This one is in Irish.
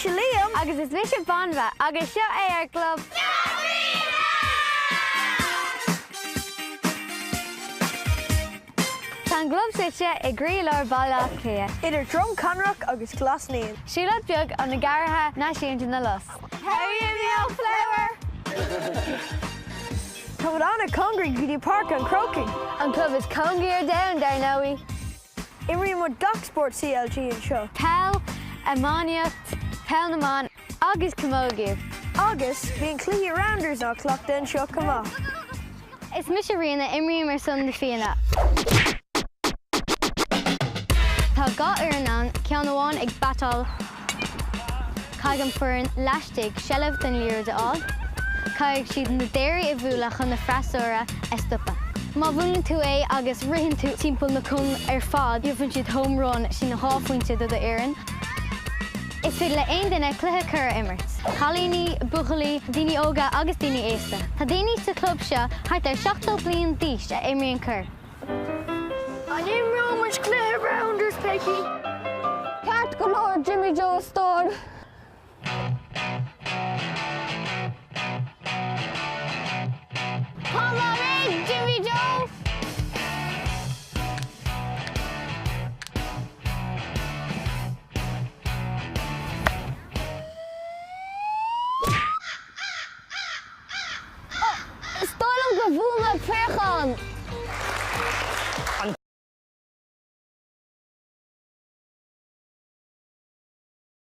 Misha Liam. Agus is Misha Bonva. Agus seo é ar club. Tá an glub site I grí leir Átha Cliath. Idir drum conrock agus glas níl. Síolad beag an na gairtha Na Fianna na los. Harry and the flower! Tá anna congri gidi park an croaking. An club is congear down there now. Imri mo doc sport CLG an seo. Pel, Amaniacht, Pel na man, agus Camogiv. Agus, bhíon clí rounders ná clock den seo cumá. It's Misha Riana Imri mar son Na Fianna. Tá gá an ceann amháin ag batal caigam fuair leistigh seileamh den líor d'áil. Caigh siad na déirí I bhuala chun na freasóra estopa. Má bhualann tú é agus ritheann tú timpeall na cún ar fád, dhearbhann siad home run sin na háfuinte do éireann. Is fiad le aon duine cluiche cur immert. Chalíní, buchalaí, daoine óga agus daoine éasta. Tá daoine sa club seo thart ar 7 bliain d'aois a Imri an cur. An Imri much clear rounders, Peggy. Ceart go leor Jimmy Joe Storm. Come on in, Jimmy Joe! Stoilm go bhfuil na préacháin.